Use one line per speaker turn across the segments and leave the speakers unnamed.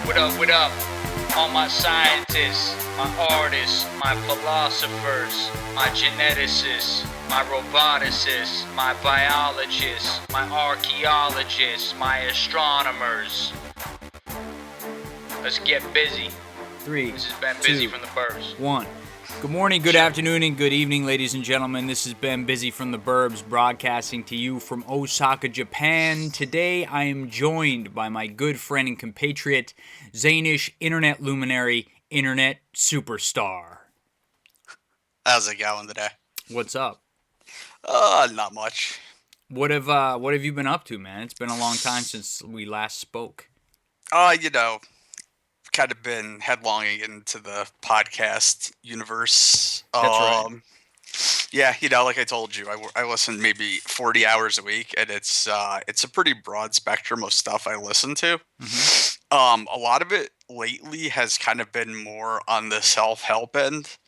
What up, what up? All my scientists, my artists, my philosophers, my geneticists, my roboticists, my biologists, my archaeologists, my astronomers. Let's get busy. This is Ben Busy from the Burbs.
1. Good morning, good afternoon, and good evening, ladies and gentlemen. This is Ben Busy from the Burbs, broadcasting to you from Osaka, Japan. Today, I am joined by my good friend and compatriot, Zanish internet luminary, internet superstar.
How's it going today?
What's up?
Not much.
What have you been up to, man? It's been a long time since we last spoke.
Kind of been headlonging into the podcast universe.
That's right.
Yeah, like I told you, I listen maybe 40 hours a week, and it's a pretty broad spectrum of stuff I listen to.
Mm-hmm.
A lot of it lately has kind of been more on the self-help end.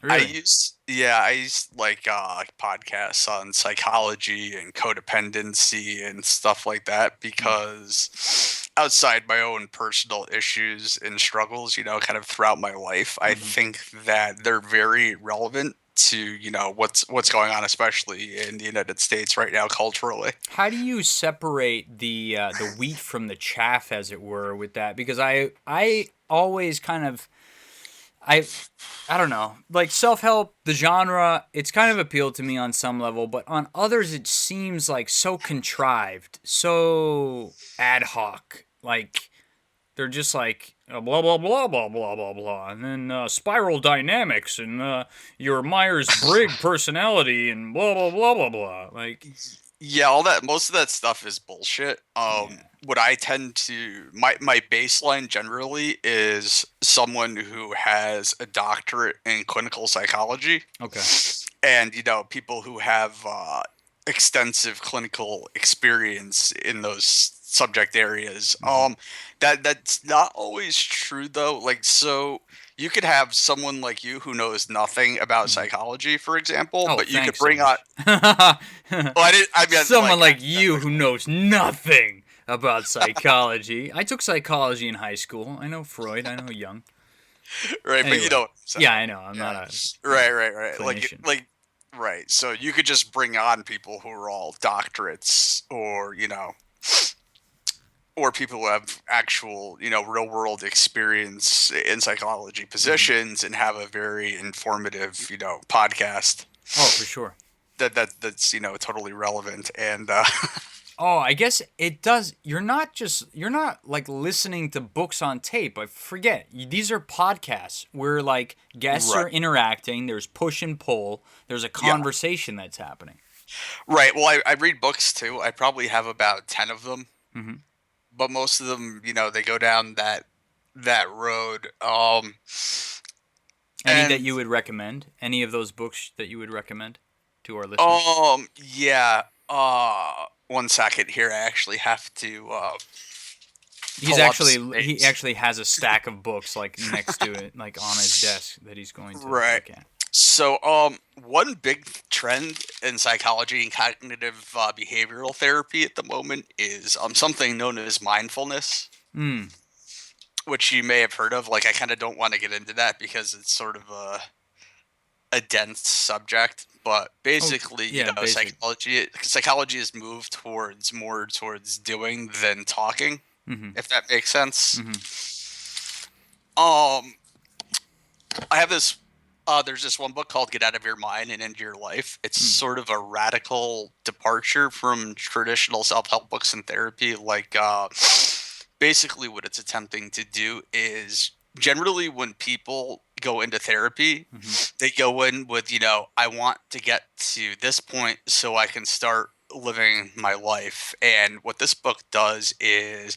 Really?
I used like podcasts on psychology and codependency and stuff like that because outside my own personal issues and struggles, kind of throughout my life, I think that they're very relevant to, what's going on, especially in the United States right now culturally.
How do you separate the wheat from the chaff, as it were, with that? Because I always kind of I don't know, like self-help, the genre, it's kind of appealed to me on some level, but on others it seems like so contrived, so ad hoc. Like they're just like blah blah blah blah blah blah blah, and then spiral dynamics and your Myers-Briggs personality and blah blah blah blah blah. Like,
yeah, most of that stuff is bullshit. What I tend to my baseline generally is someone who has a doctorate in clinical psychology.
Okay.
And people who have extensive clinical experience in those subject areas. That's not always true though. Like, so you could have someone like you who knows nothing about psychology, for example, but you could bring on.
Well,
I mean,
someone like you who knows nothing about psychology. I took psychology in high school. I know Freud. I know Jung.
Right,
Anyway.
but you know. So,
yeah, I know. I'm not a
right.
clinician.
Like, right. So you could just bring on people who are all doctorates, or or people who have actual, real world experience in psychology positions and have a very informative, podcast.
Oh, for sure.
That's totally relevant and.
Oh, I guess it does. You're not like listening to books on tape. I forget. These are podcasts where like guests are interacting. There's push and pull. There's a conversation that's happening.
Right. Well, I read books too. I probably have about 10 of them.
Mm-hmm.
But most of them, they go down that road.
Any that you would recommend? Any of those books that you would recommend to our listeners?
Yeah. 1 second here. I actually have to.
He actually has a stack of books like next to it, like on his desk that he's going to look at.
So, one big trend in psychology and cognitive behavioral therapy at the moment is something known as mindfulness, which you may have heard of. Like, I kind of don't want to get into that because it's sort of a dense subject. But basically, psychology has moved more towards doing than talking, if that makes sense. I have this. There's this one book called Get Out of Your Mind and Into Your Life. It's sort of a radical departure from traditional self-help books and therapy. Like, basically what it's attempting to do is generally when people go into therapy, they go in with, I want to get to this point so I can start living my life. And what this book does is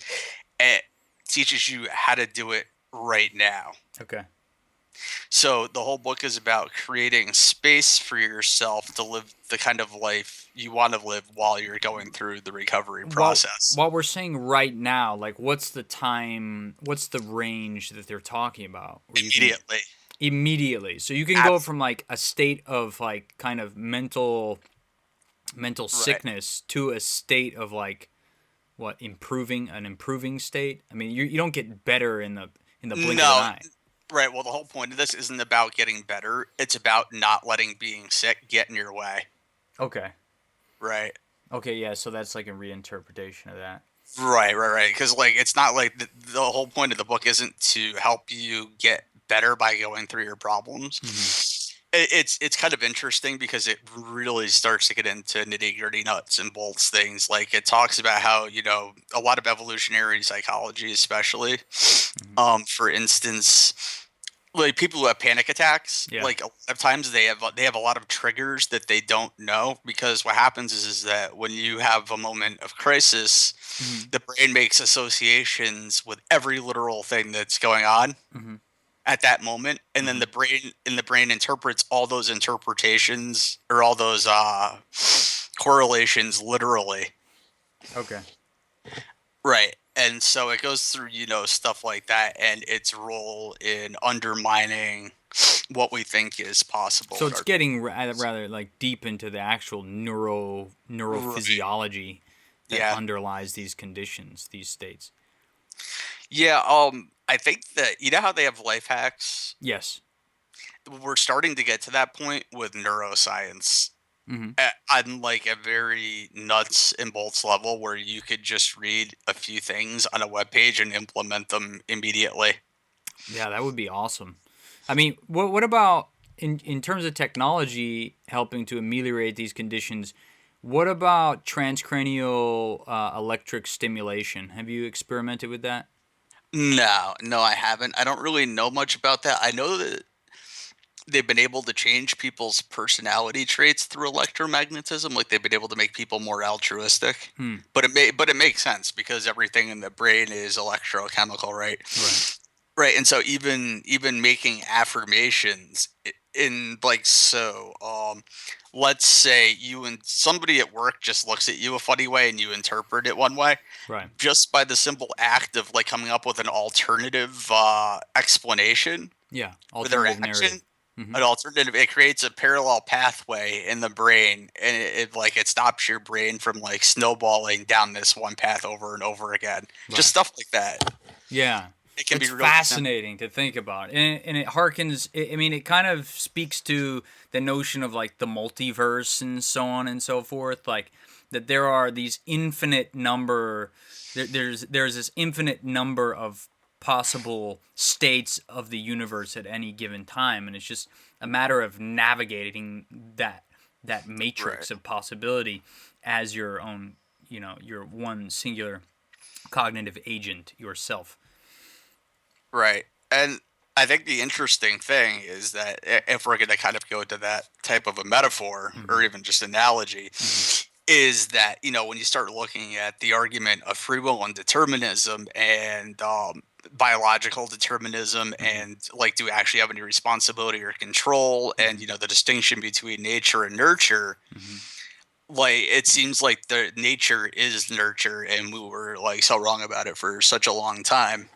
it teaches you how to do it right now.
Okay.
So the whole book is about creating space for yourself to live the kind of life you want to live while you're going through the recovery process.
While we're saying right now, like what's the range that they're talking about? Immediately. So you can go from like a state of like kind of mental sickness to a state of like an improving state. I mean, you don't get better in the blink of an
No,
eye.
right. Well, the whole point of this isn't about getting better. It's about not letting being sick get in your way.
Okay.
Right.
Okay. Yeah. So that's like a reinterpretation of that.
Right. Because like it's not like the whole point of the book isn't to help you get better by going through your problems. It's kind of interesting because it really starts to get into nitty-gritty nuts and bolts things. Like it talks about how, a lot of evolutionary psychology, especially, for instance, like people who have panic attacks, like a lot of times they have a lot of triggers that they don't know, because what happens is that when you have a moment of crisis, the brain makes associations with every literal thing that's going on at that moment, and then the brain interprets all those interpretations or all those correlations literally.
Okay.
Right. And so it goes through, stuff like that, and its role in undermining what we think is possible.
So it's getting rather like deep into the actual neurophysiology that underlies these conditions, these states.
Yeah, I think that how they have life hacks?
Yes.
We're starting to get to that point with neuroscience. On like a very nuts and bolts level where you could just read a few things on a webpage and implement them immediately.
Yeah, that would be awesome. I mean, what about in terms of technology helping to ameliorate these conditions? What about transcranial electric stimulation? Have you experimented with that?
No, I haven't. I don't really know much about that. I know that they've been able to change people's personality traits through electromagnetism. Like they've been able to make people more altruistic. But it makes sense because everything in the brain is electrochemical, right? Right. And so even making affirmations in like let's say you and somebody at work just looks at you a funny way and you interpret it one way.
Right.
Just by the simple act of like coming up with an alternative explanation.
Yeah.
Alternative narrative. An alternative, it creates a parallel pathway in the brain, and it stops your brain from like snowballing down this one path over and over again. Just stuff like that.
Yeah. It's really fascinating to think about, and it harkens. I mean, it kind of speaks to the notion of like the multiverse and so on and so forth. Like that there are these infinite number. There's this infinite number of possible states of the universe at any given time, and it's just a matter of navigating that matrix of possibility as your own, your one singular cognitive agent yourself.
Right. And I think the interesting thing is that if we're going to kind of go to that type of a metaphor or even just analogy, is that, when you start looking at the argument of free will and determinism and biological determinism and like, do we actually have any responsibility or control, and, the distinction between nature and nurture, like it seems like the nature is nurture, and we were like so wrong about it for such a long time.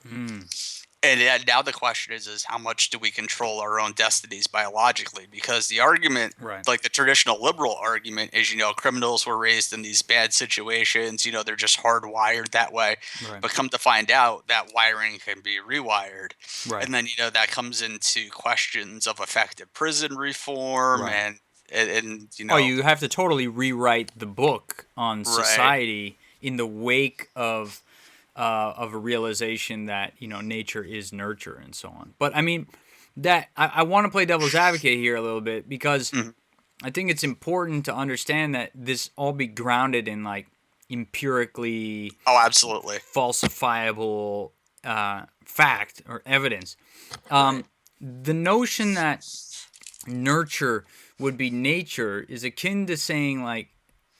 And now the question is how much do we control our own destinies biologically? Because the argument, like the traditional liberal argument is, criminals were raised in these bad situations, they're just hardwired that way. But come to find out that wiring can be rewired. And then, that comes into questions of effective prison reform and
Oh, you have to totally rewrite the book on society in the wake of a realization that nature is nurture and so on. But I mean, that I want to play devil's advocate here a little bit because I think it's important to understand that this all be grounded in like empirically,
absolutely
falsifiable fact or evidence. The notion that nurture would be nature is akin to saying like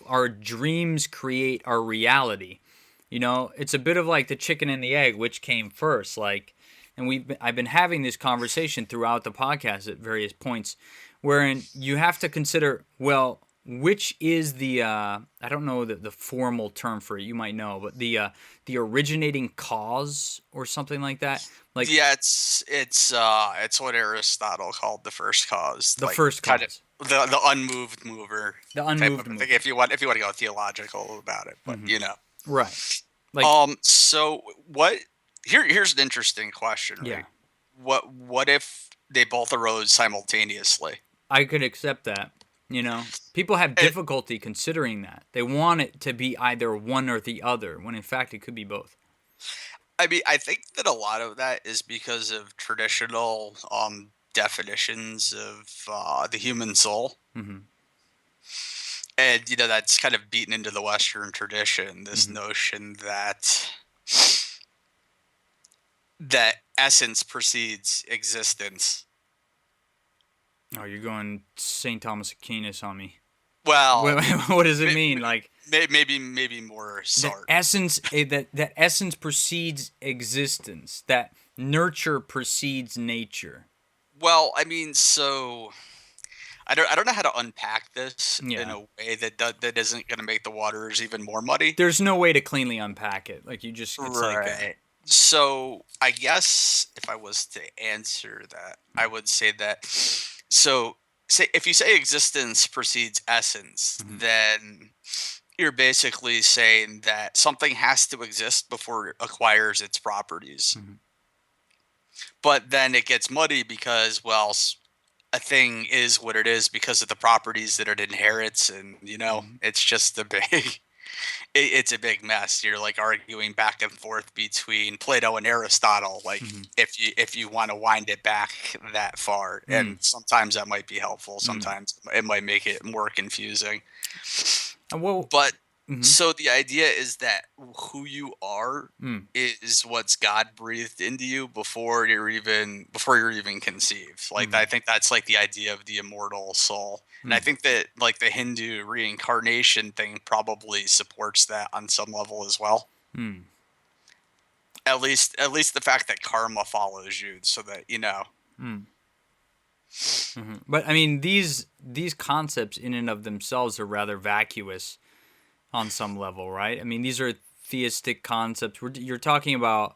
our dreams create our reality. It's a bit of like the chicken and the egg, which came first. Like, and I've been having this conversation throughout the podcast at various points, wherein you have to consider, well, which is the I don't know the formal term for it. You might know, but the originating cause or something like that. Like
it's what Aristotle called the first cause.
The first cause.
Kind of the unmoved mover.
The unmoved mover.
If you want to go theological about it, but
Right. Like,
So what? Here's an interesting question,
yeah,
right? What if they both arose simultaneously?
I could accept that. People have
And,
difficulty considering that. They want it to be either one or the other, when in fact it could be both.
I mean, I think that a lot of that is because of traditional definitions of the human soul.
Mm-hmm.
And that's kind of beaten into the Western tradition, this
Mm-hmm.
notion that essence precedes existence.
Oh, you're going St. Thomas Aquinas on me.
Well,
What does it mean? Like,
maybe more
that
Sartre.
essence, that essence precedes existence. That nurture precedes nature.
Well, I mean, so I don't know how to unpack this in
Yeah.
a way that isn't going to make the waters even more muddy.
There's no way to cleanly unpack it. Like, it's like
Right. So I guess if I was to answer that, I would say that. So say if you say existence precedes essence,
Mhm.
then you're basically saying that something has to exist before it acquires its properties.
Mhm.
But then it gets muddy because, well, a thing is what it is because of the properties that it inherits, and
Mhm.
it's just a big it's a big mess. You're like arguing back and forth between Plato and Aristotle, like
Mhm.
if you want to wind it back that far. And sometimes that might be helpful, sometimes it might make it more confusing.
Well,
But
mhm.
so the idea is that who you are
Mm.
is what's God breathed into you before you're even conceived. Like I think that's like the idea of the immortal soul. And I think that like the Hindu reincarnation thing probably supports that on some level as well.
Mm.
At least the fact that karma follows you, so that
Mm. Mm-hmm. But I mean, these concepts in and of themselves are rather vacuous on some level, right? I mean, these are theistic concepts. You're talking about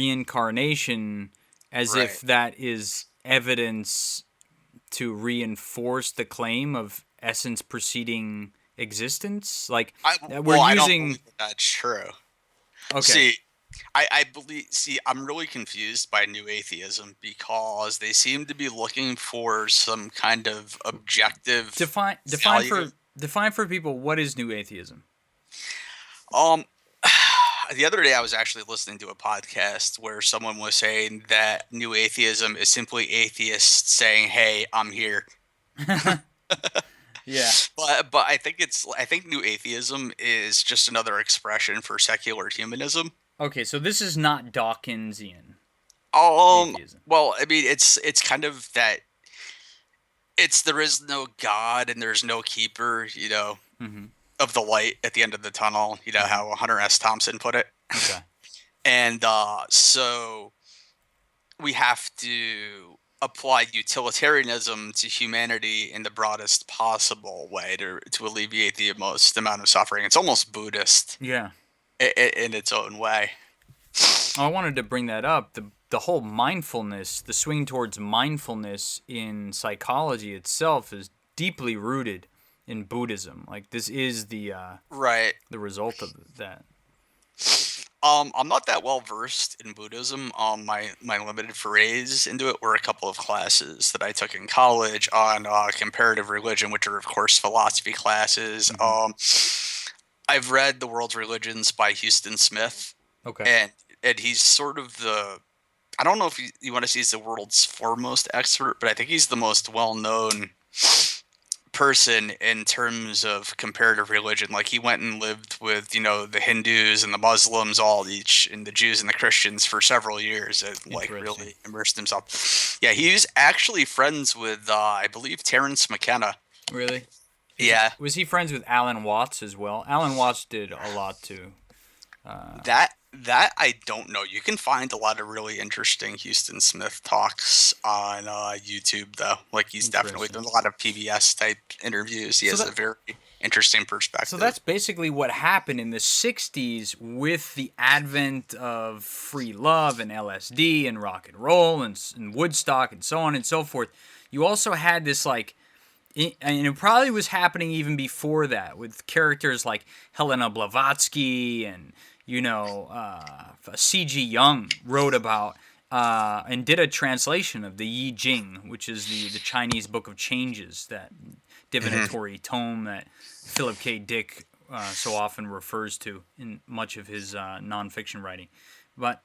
reincarnation as
right.
if that is evidence to reinforce the claim of essence preceding existence. Like, we're
I don't
using.
believe that's true.
Okay.
See, I believe. See, I'm really confused by new atheism because they seem to be looking for some kind of objective
Define
value.
for people what is new atheism.
Um, the other day I was actually listening to a podcast where someone was saying that new atheism is simply atheists saying, "Hey, I'm here."
Yeah.
But I think new atheism is just another expression for secular humanism.
Okay, so this is not Dawkinsian
Um,
atheism.
well, I mean, it's kind of that. It's there is no God and there's no keeper,
Mm-hmm.
of the light at the end of the tunnel. You know how Hunter S. Thompson put it.
Okay.
And so we have to apply utilitarianism to humanity in the broadest possible way to alleviate the most amount of suffering. It's almost Buddhist
Yeah.
in its own way.
I wanted to bring that up. The whole mindfulness, the swing towards mindfulness in psychology itself is deeply rooted in Buddhism. Like, this is the
Right.
result of that.
I'm not that well versed in Buddhism. My limited forays into it were a couple of classes that I took in college on comparative religion, which are of course philosophy classes. I've read The World's Religions by Houston Smith,
Okay.
and he's sort of I don't know if you want to see he's the world's foremost expert, but I think he's the most well-known person in terms of comparative religion. Like he went and lived with the Hindus and the Muslims and the Jews and the Christians for several years, and like really immersed himself. Yeah, he's actually friends with I believe Terence McKenna.
Really?
Yeah.
Was he friends with Alan Watts as well? Alan Watts did a lot too.
That I don't know. You can find a lot of really interesting Houston Smith talks on YouTube, though. Like he's definitely done a lot of PBS type interviews. He has a very interesting perspective.
So that's basically what happened in the 60s with the advent of free love and LSD and rock and roll and Woodstock and so on and so forth. You also had this and it probably was happening even before that with characters like Helena Blavatsky and C.G. Jung wrote about and did a translation of the Yi Jing, which is the Chinese Book of Changes, that divinatory tome that Philip K. Dick so often refers to in much of his nonfiction writing. But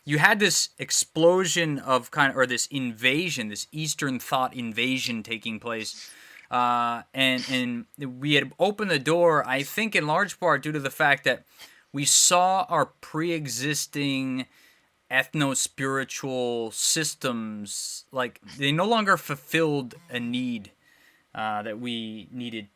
you had this explosion of this invasion, this Eastern thought invasion taking place. And we had opened the door, I think in large part due to the fact that we saw our pre-existing ethno-spiritual systems, like they no longer fulfilled a need that we needed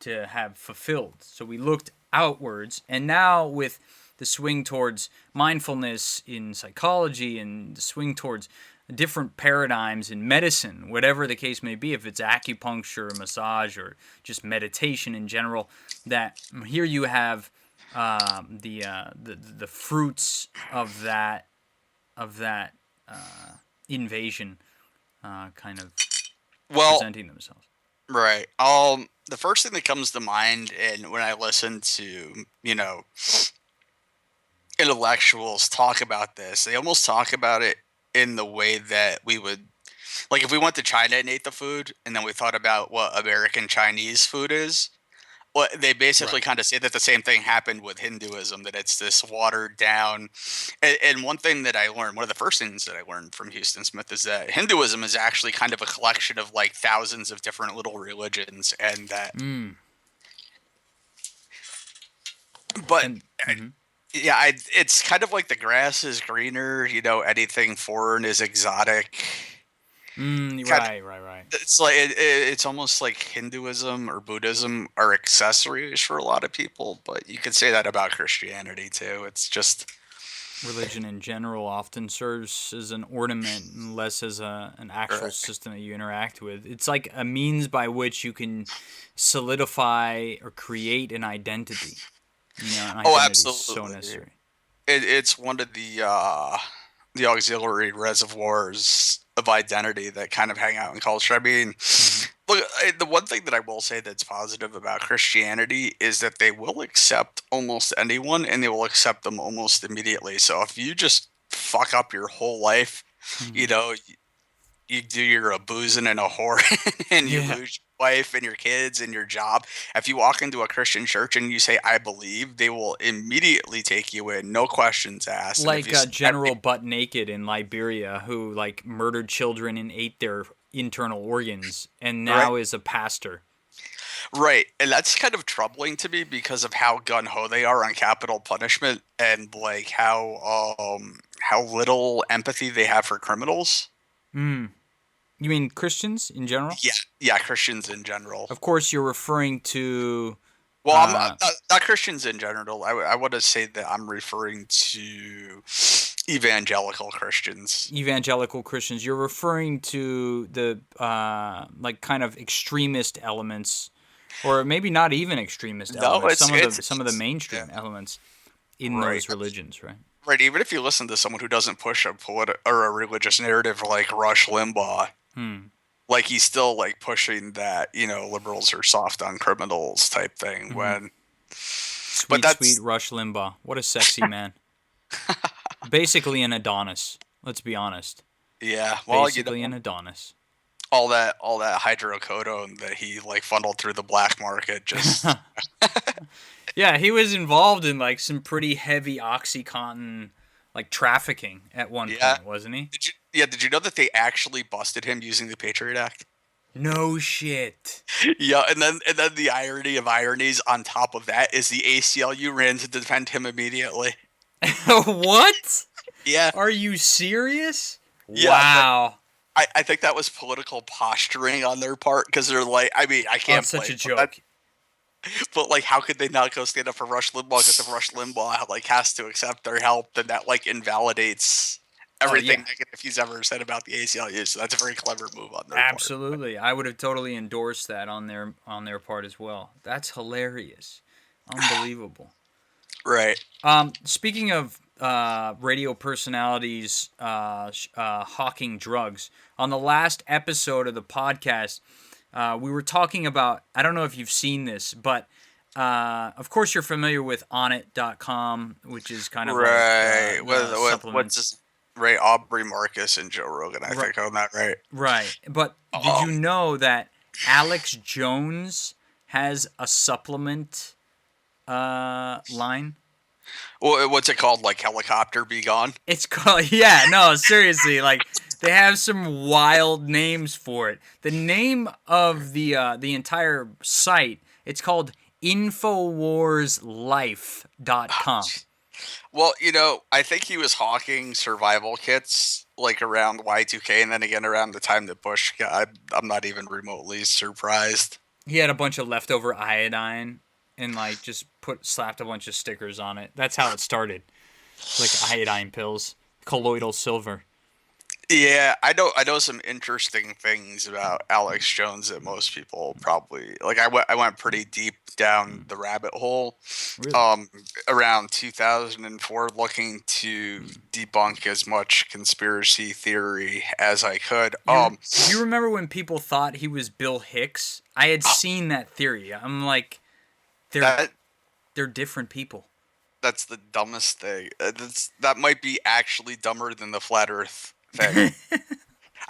to have fulfilled. So we looked outwards, and now with the swing towards mindfulness in psychology and the swing towards different paradigms in medicine, whatever the case may be, if it's acupuncture, massage, or just meditation in general, that here you have the fruits of that invasion kind of presenting themselves.
Right. The first thing that comes to mind, and when I listen to intellectuals talk about this, they almost talk about it in the way that we would, like, if we went to China and ate the food, and then we thought about what American Chinese food is. Well, they basically kind of say that the same thing happened with Hinduism, that it's this watered down. And one thing that I learned, one of the first things that I learned from Houston Smith, is that Hinduism is actually kind of a collection of like thousands of different little religions, and that. But it's kind of like the grass is greener. Anything foreign is exotic.
Right.
It's like it's almost like Hinduism or Buddhism are accessories for a lot of people, but you could say that about Christianity too. It's just
religion in general often serves as an ornament and less as an actual system that you interact with. It's like a means by which you can solidify or create an identity. An identity is so necessary.
It's one of the auxiliary reservoirs of identity that kind of hang out in culture. I mean, look, the one thing that I will say that's positive about Christianity is that they will accept almost anyone, and they will accept them almost immediately. So if you just fuck up your whole life, you do your boozing and a whore, and you lose your wife and your kids and your job. If you walk into a Christian church and you say, "I believe," they will immediately take you in, no questions asked.
Like General Butt Naked in Liberia, who like murdered children and ate their internal organs, and now is a pastor.
Right, and that's kind of troubling to me because of how gung-ho they are on capital punishment, and like how little empathy they have for criminals.
You mean Christians in general?
Yeah, Christians in general.
Of course, you're referring to...
Well, I'm not Christians in general. I want to say that I'm referring to evangelical Christians.
Evangelical Christians. You're referring to the like kind of extremist elements, or maybe not even extremist elements. Some of the mainstream elements in those religions, right?
Right. Even if you listen to someone who doesn't push a a religious narrative like Rush Limbaugh. Like he's still like pushing that, liberals are soft on criminals type thing.
Sweet Rush Limbaugh. What a sexy man. Basically an Adonis. Let's be honest.
Yeah. Well,
basically an Adonis.
All that hydrocodone that he like funneled through the black market just.
Yeah, he was involved in like some pretty heavy OxyContin like trafficking at one point, wasn't he?
Did you know that they actually busted him using the Patriot Act?
No shit.
Yeah, and then the irony of ironies on top of that is the ACLU ran to defend him immediately.
What?
Yeah.
Are you serious?
Yeah,
wow.
I think that was political posturing on their part, because they're like, I mean, I can't.
That's such a joke.
But like, how could they not go stand up for Rush Limbaugh? Because if Rush Limbaugh like has to accept their help, then that like invalidates everything negative he's ever said about the ACLU. So that's a very clever move on their part.
Absolutely, I would have totally endorsed that on their part as well. That's hilarious, unbelievable.
Right.
Speaking of radio personalities hawking drugs, on the last episode of the podcast, we were talking about, I don't know if you've seen this, but Of course, you're familiar with Onnit.com, which is kind of
Right.
like
With what's
supplements.
his right? Aubrey Marcus and Joe Rogan, I think, on that, right?
Right. But did you know that Alex Jones has a supplement line?
Well, what's it called? Like Helicopter Be Gone?
It's called, yeah, no, seriously, like they have some wild names for it. The name of the entire site, it's called InfoWarsLife.com.
Well, I think he was hawking survival kits like around Y2K and then again around the time that Bush got. I'm not even remotely surprised.
He had a bunch of leftover iodine and like just slapped a bunch of stickers on it. That's how it started. It's like iodine pills, colloidal silver.
Yeah, I know some interesting things about Alex Jones that most people probably like. I went pretty deep down the rabbit hole,
Really?
around 2004, looking to debunk as much conspiracy theory as I could.
Do you remember when people thought he was Bill Hicks? I had seen that theory. I'm like, they're different people.
That's the dumbest thing. That might be actually dumber than the flat Earth thing.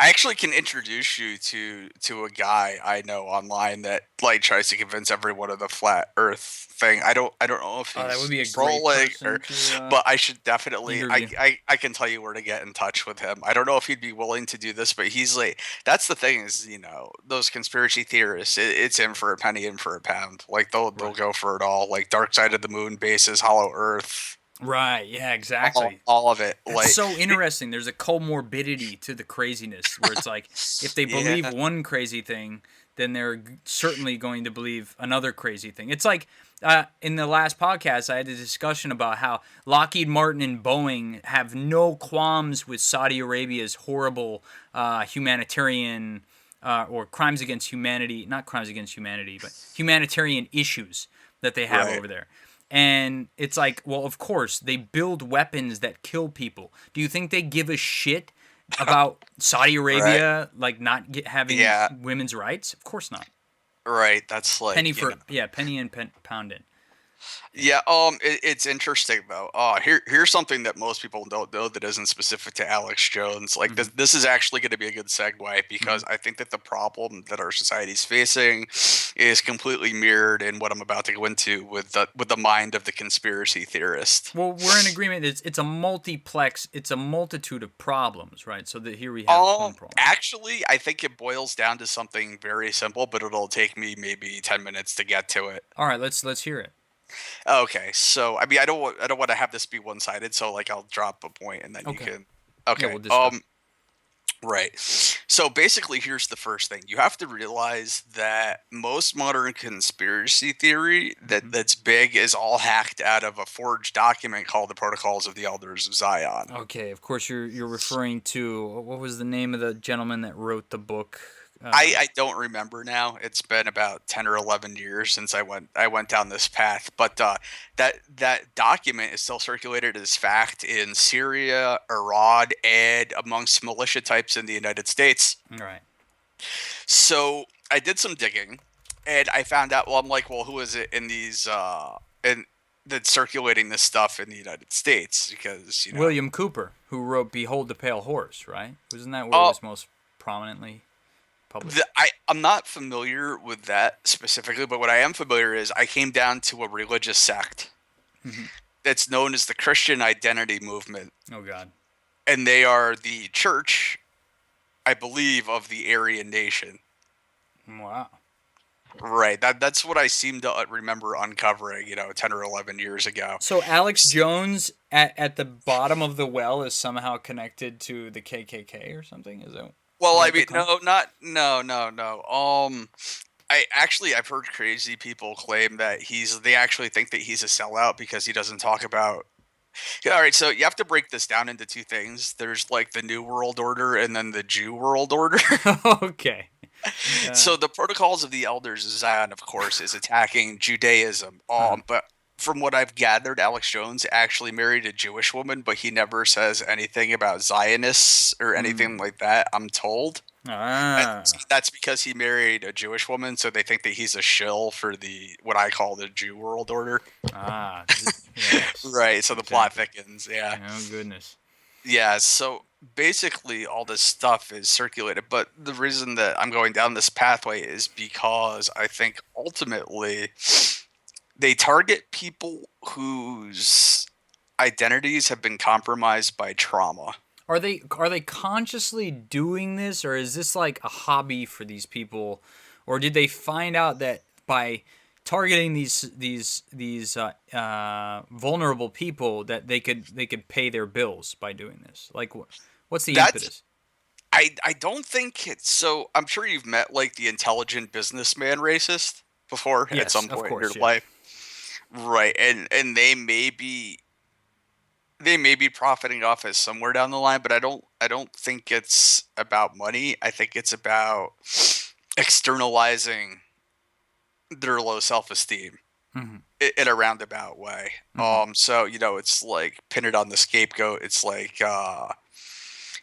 I actually can introduce you to a guy I know online that like tries to convince everyone of the flat Earth thing. I don't know if he's
that would be a great
trolling
person to,
but I should definitely
interview.
I can tell you where to get in touch with him. I don't know if he'd be willing to do this, but he's like that's the thing is those conspiracy theorists. It's in for a penny, in for a pound. Like they'll go for it all. Like Dark Side of the Moon bases, Hollow Earth.
Right, yeah, exactly.
All of it.
That's
like
so interesting. There's a comorbidity to the craziness where it's like if they believe one crazy thing, then they're certainly going to believe another crazy thing. It's like in the last podcast, I had a discussion about how Lockheed Martin and Boeing have no qualms with Saudi Arabia's horrible humanitarian or crimes against humanity, not crimes against humanity, but humanitarian issues that they have over there. And it's like, well, of course, they build weapons that kill people. Do you think they give a shit about Saudi Arabia, like not having women's rights? Of course not.
Right, that's like
Penny and pound in.
Yeah, it's interesting though. Here's something that most people don't know that isn't specific to Alex Jones. Like this is actually going to be a good segue because I think that the problem that our society's facing is completely mirrored in what I'm about to go into with the mind of the conspiracy theorist.
Well, we're in agreement. It's a multiplex. It's a multitude of problems, right? So that here we have one problem.
Actually, I think it boils down to something very simple, but it'll take me maybe 10 minutes to get to it.
All right, let's hear it.
Okay, so I mean, I don't want to have this be one-sided. So like, I'll drop a point and then you can. Okay.
Yeah, we'll discuss.
Right. So basically, here's the first thing: you have to realize that most modern conspiracy theory that's big is all hacked out of a forged document called the Protocols of the Elders of Zion.
Okay, of course you're referring to what was the name of the gentleman that wrote the book?
I don't remember now. It's been about 10 or 11 years since I went down this path. But that document is still circulated as fact in Syria, Iran, and amongst militia types in the United States.
Right.
So I did some digging, and I found out. Well, I'm like, well, who is it in these that's circulating this stuff in the United States? Because
William Cooper, who wrote "Behold the Pale Horse," right? Wasn't that where it was most prominently?
I'm not familiar with that specifically, but what I am familiar is I came down to a religious sect that's known as the Christian Identity Movement.
Oh, God.
And they are the church, I believe, of the Aryan nation.
Wow.
Right. That's what I seem to remember uncovering, 10 or 11 years ago.
So Alex Jones at the bottom of the well is somehow connected to the KKK or something? Is that...
Well, I mean, no. I've heard crazy people claim that they actually think that he's a sellout because he doesn't talk about. All right, so you have to break this down into two things. There's like the New World Order and then the Jew World Order.
Okay.
So the Protocols of the Elders of Zion, of course, is attacking Judaism. But from what I've gathered, Alex Jones actually married a Jewish woman, but he never says anything about Zionists or anything like that, I'm told.
Ah,
That's because he married a Jewish woman, so they think that he's a shill for what I call the Jew world order.
Yes.
Right, so the plot thickens, yeah.
Oh, goodness.
Yeah, so basically all this stuff is circulated, but the reason that I'm going down this pathway is because I think ultimately they target people whose identities have been compromised by trauma.
Are they consciously doing this, or is this like a hobby for these people, or did they find out that by targeting these vulnerable people that they could pay their bills by doing this? Like, what's the
That's
impetus?
I don't think it's so. I'm sure you've met like the intelligent businessman racist before at
Yes,
some
of
point in your
course, yeah.
life, right? And they may be profiting off it somewhere down the line, but I don't think it's about money. I think it's about externalizing their low self-esteem
Mm-hmm.
in a roundabout way.
Mm-hmm.
So it's like pin it on the scapegoat. It's like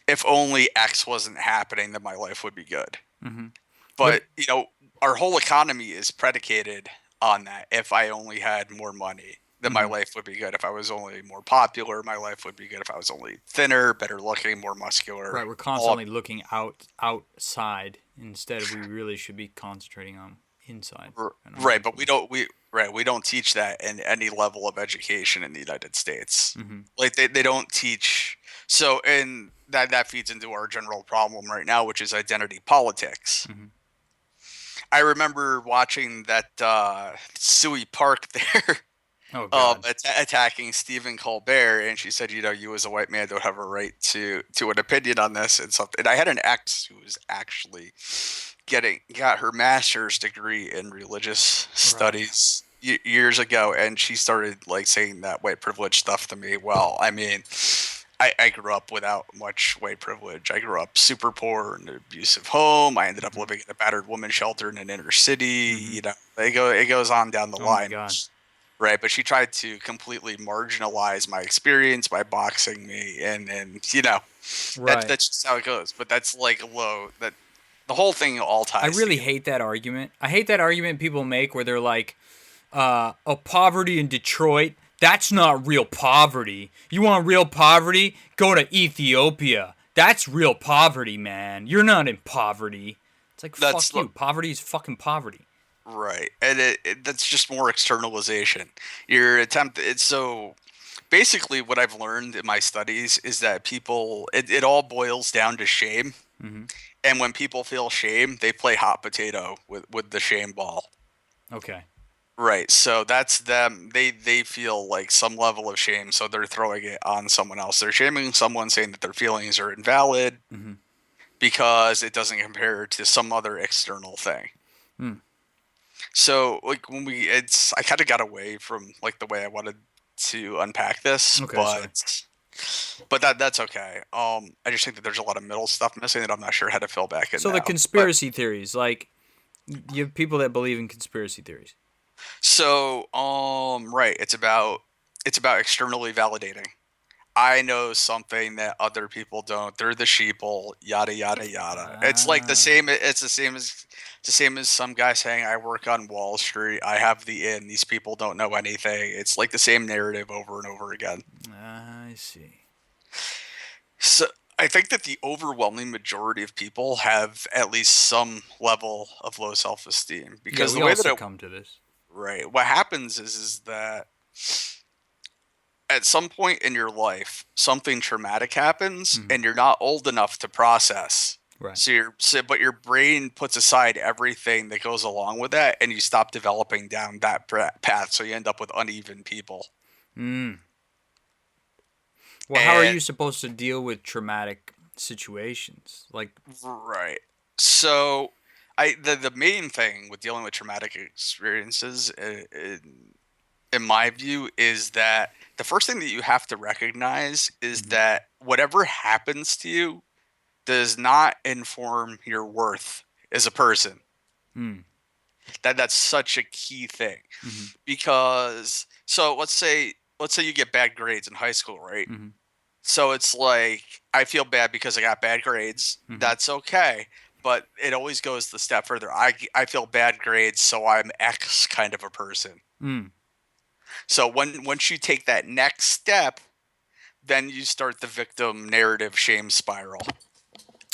if only X wasn't happening, then my life would be good.
Mm-hmm. But
But our whole economy is predicated on that. If I only had more money, then my
mm-hmm.
life would be good. If I was only more popular, my life would be good. If I was only thinner, better looking, more muscular,
Right, we're
all
constantly looking outside instead of we really should be concentrating on inside.
right. But we don't teach that in any level of education in the United States.
Mm-hmm.
Like they don't teach. So and that feeds into our general problem right now, which is identity politics.
Mm-hmm.
I remember watching that Suey Park there
Oh God.
attacking Stephen Colbert, and she said, you as a white man don't have a right to an opinion on this and something. And I had an ex who was actually got her master's degree in religious studies years ago, and she started like saying that white privilege stuff to me. Well, I mean, I grew up without much white privilege. I grew up super poor in an abusive home. I ended up living in a battered woman shelter in an inner city.
Mm-hmm.
It goes on down the
Oh my
line.
God.
Right, but she tried to completely marginalize my experience by boxing me, and
Right.
that's just how it goes. But that's like low. That the whole thing all ties.
I really
together.
hate that argument. I hate that argument people make where they're like, poverty in Detroit, that's not real poverty. You want real poverty? Go to Ethiopia. That's real poverty, man. You're not in poverty. It's like,
That's
fuck you. Poverty is fucking poverty.
right, and that's just more externalization. Your attempt. It's so basically what I've learned in my studies is that people. It all boils down to shame.
Mm-hmm.
And when people feel shame, they play hot potato with the shame ball.
Okay.
Right. So that's them. They feel like some level of shame, so they're throwing it on someone else. They're shaming someone, saying that their feelings are invalid
Mm-hmm.
because it doesn't compare to some other external thing.
Mm.
So like when I kind of got away from like the way I wanted to unpack this,
Okay, sorry.
but that's okay. I just think that there's a lot of middle stuff missing that I'm not sure how to fill back in
So
now.
the
But
conspiracy theories, like, you have people that believe in conspiracy theories.
so right, it's about externally validating. I know something that other people don't. They're the sheeple, yada yada yada. It's like the
Ah.
same. It's the same as some guy saying, "I work on Wall Street. I have the in. These people don't know anything." It's like the same narrative over and over again.
I see.
So I think that the overwhelming majority of people have at least some level of low self-esteem because
Yeah,
the
we
way
all
that
succumb to this.
right, what happens is that at some point in your life, something traumatic happens,
Mhm.
and you're not old enough to process.
Right.
But your brain puts aside everything that goes along with that, and you stop developing down that path. So you end up with uneven people.
Mm. Well, how are
And
you supposed to deal with traumatic situations? Like,
right, so the main thing with dealing with traumatic experiences, in my view, is that the first thing that you have to recognize is
Mhm.
that whatever happens to you does not inform your worth as a person.
mm.
That's such a key thing
Mm-hmm.
because so let's say you get bad grades in high school, right?
Mm-hmm.
So it's like I feel bad because I got bad grades.
Mm-hmm.
That's okay. but it always goes the step further. I feel bad grades, so I'm X kind of a person.
Mm.
So once you take that next step, then you start the victim narrative shame spiral.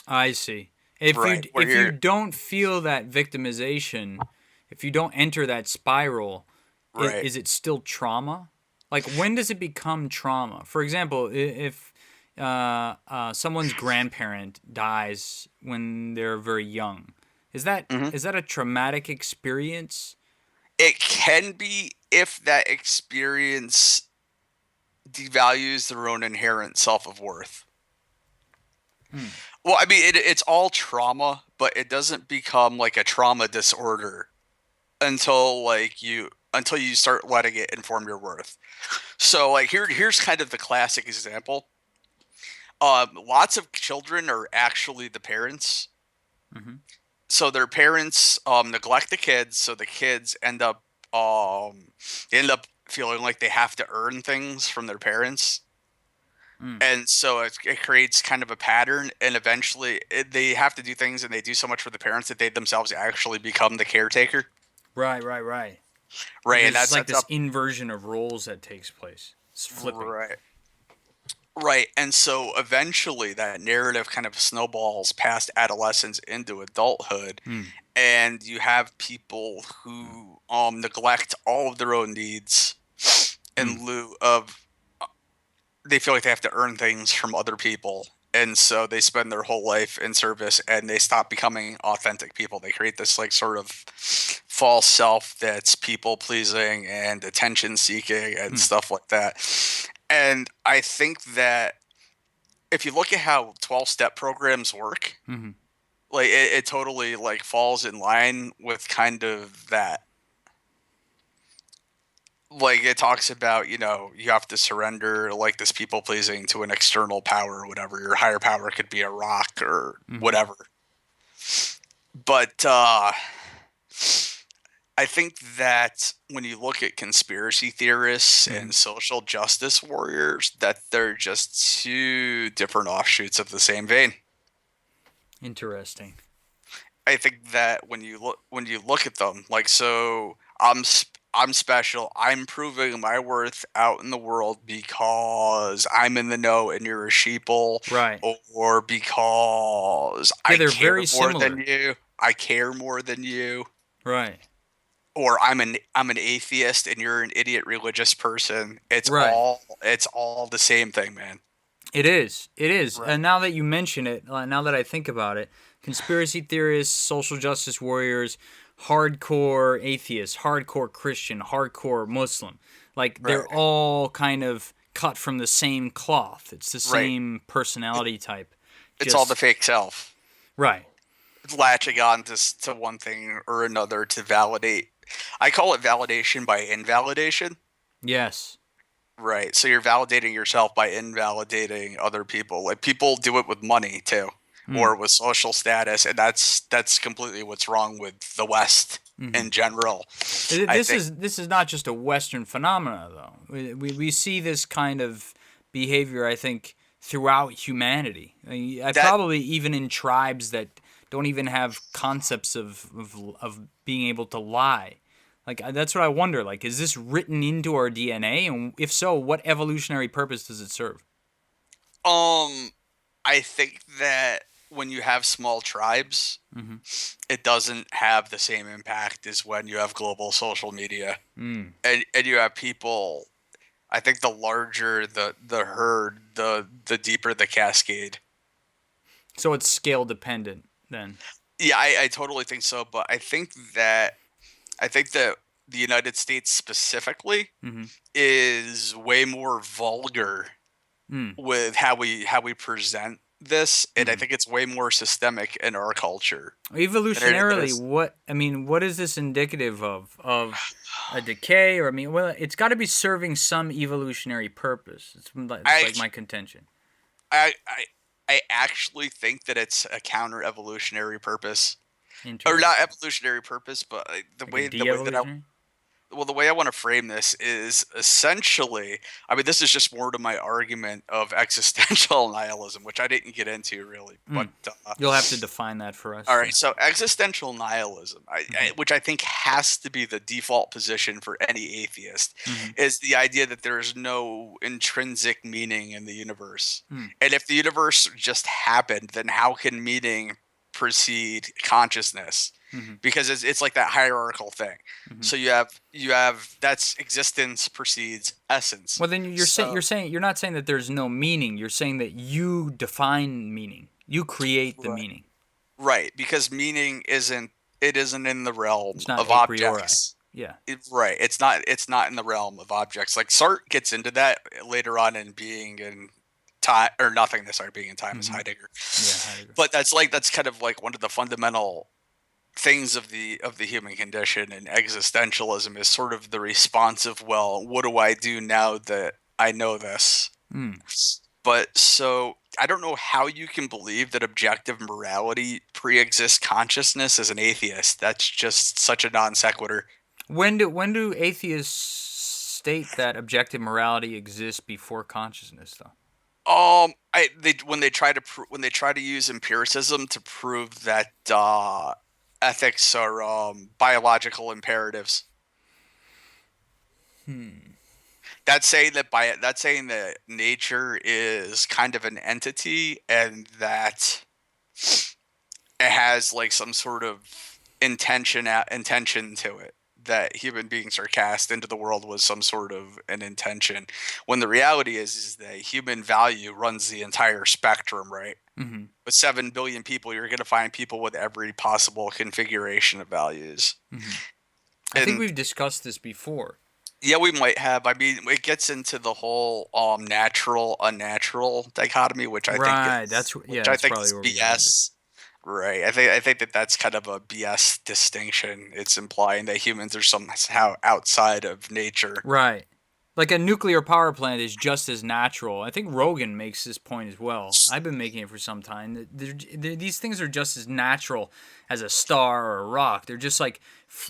I see. If
Right, where
you
you're-
don't feel that victimization, if you don't enter that spiral,
Right.
is it still trauma? Like, when does it become trauma? For example, if someone's grandparent dies when they're very young, is that
Mhm.
is that a traumatic experience?
It can be if that experience devalues their own inherent self of worth. Well, I mean, it's all trauma, but it doesn't become like a trauma disorder until you start letting it inform your worth. So like here's kind of the classic example. Lots of children are actually the parents.
Mhm.
So their parents neglect the kids, so the kids they end up feeling like they have to earn things from their parents. And so it creates kind of a pattern, and eventually they have to do things, and they do so much for the parents that they themselves actually become the caretaker.
Right.
Right, and
There's
that
like
sets
this
up
inversion of roles that takes place. It's flipping.
right, and so eventually that narrative kind of snowballs past adolescence into adulthood, and you have people who neglect all of their own needs in lieu of they feel like they have to earn things from other people. And so they spend their whole life in service and they stop becoming authentic people. They create this like sort of false self that's people pleasing and attention seeking and stuff like that. And I think that if you look at how 12-step programs work, like it totally like falls in line with kind of that. Like it talks about, you have to surrender like this people pleasing to an external power or whatever. Your higher power could be a rock or whatever. But I think that when you look at conspiracy theorists and social justice warriors, that they're just two different offshoots of the same vein.
Interesting.
I think that when you look at them, like, so I'm special. I'm proving my worth out in the world because I'm in the know and you're a sheeple,
Right.
or because
Yeah,
I
they're
care
very
more
similar.
than you. I care more than you,
Right.
or I'm an atheist and you're an idiot religious person. It's
Right.
all the same thing, man.
It is. It is.
Right.
And now that you mention it, now that I think about it, conspiracy theorists, social justice warriors, hardcore atheist, hardcore Christian, hardcore Muslim, like they're
Right.
all kind of cut from the same cloth. It's the
Right.
same personality type.
It's all the fake self.
Right.
It's latching on to one thing or another to validate. I call it validation by invalidation.
Yes.
Right. So you're validating yourself by invalidating other people. Like people do it with money too, or with social status, and that's completely what's wrong with the West in general.
This is not just a Western phenomena, though. We see this kind of behavior, I think, throughout humanity. Probably even in tribes that don't even have concepts of being able to lie. Like, that's what I wonder. Like, is this written into our DNA? And if so, what evolutionary purpose does it serve?
I think that when you have small tribes, it doesn't have the same impact as when you have global social media. And you have people. I think the larger the herd, the deeper the cascade.
So it's scale dependent then.
Yeah, I totally think so. But I think that the United States specifically is way more vulgar with how we present this, and I think it's way more systemic in our culture.
Evolutionarily, what is this indicative of? Of a decay, or it's got to be serving some evolutionary purpose. It's like my contention.
I actually think that it's a counter evolutionary purpose, or
Interesting.
not evolutionary purpose, but the way that the way I want to frame this is essentially, I mean, this is just more to my argument of existential nihilism, which I didn't get into really, but
You'll have to define that for us.
all right. So existential nihilism, which I think has to be the default position for any atheist, is the idea that there is no intrinsic meaning in the universe, and if the universe just happened, then how can meaning precede consciousness? Because it's like that hierarchical thing. So you have that's existence precedes essence.
Well, then you're not saying that there's no meaning. You're saying that you define meaning. You create the meaning.
Right, because meaning isn't in the realm of
a priori.
objects.
Yeah.
Right. It's not in the realm of objects. Like Sartre gets into that later on in Being in Time or Nothingness. Sorry, Being in Time is Heidegger. Yeah, Heidegger. But that's kind of like one of the fundamental things of the human condition, and existentialism is sort of the response of, well, what do I do now that I know this? But so I don't know how you can believe that objective morality pre-exists consciousness as an atheist. That's just such a non sequitur.
When do atheists state that objective morality exists before consciousness, though?
When they try to use empiricism to prove that ethics are biological imperatives. That's saying that nature is kind of an entity, and that it has like some sort of intention to it. That human beings are cast into the world with some sort of an intention. When the reality is that human value runs the entire spectrum, right? With 7 billion people, you're going to find people with every possible configuration of values.
I think we've discussed this before.
Yeah, we might have. I mean, it gets into the whole natural unnatural dichotomy, which I think is BS. Right. I think that's kind of a BS distinction. It's implying that humans are somehow outside of nature.
Right. Like a nuclear power plant is just as natural. I think Rogan makes this point as well. I've been making it for some time. These things are just as natural as a star or a rock. They're just like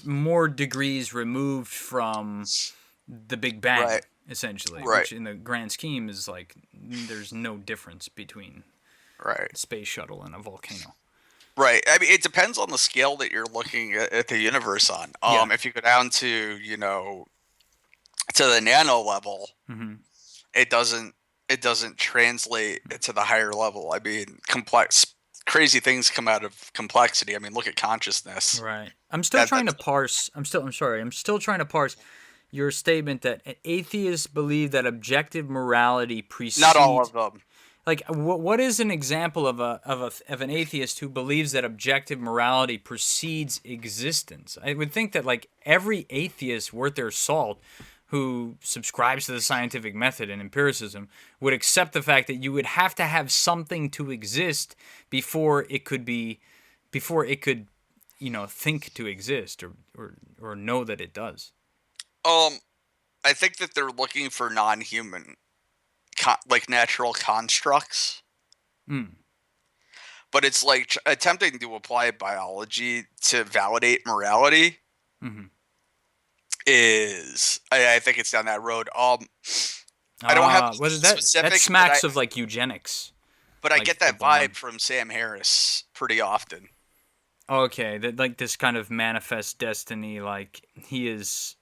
more degrees removed from the Big Bang, essentially.
Right.
Which in the grand scheme is like there's no difference between a space shuttle and a volcano.
Right. I mean, it depends on the scale that you're looking at the universe on. If you go down to, to the nano level, it doesn't translate to the higher level. I mean, crazy things come out of complexity. I mean, look at consciousness.
Right. I'm still trying to parse your statement that atheists believe that objective morality precedes.
Not all of them.
Like, what is an example of an atheist who believes that objective morality precedes existence? I would think that like every atheist worth their salt who subscribes to the scientific method and empiricism would accept the fact that you would have to have something to exist before it could think to exist or know that it does.
I think that they're looking for non-human like natural constructs, but it's like attempting to apply biology to validate morality is I think it's down that road. I don't have specific.
That smacks of like eugenics,
but I get that vibe from Sam Harris pretty often.
Okay, that like this kind of manifest destiny, like he is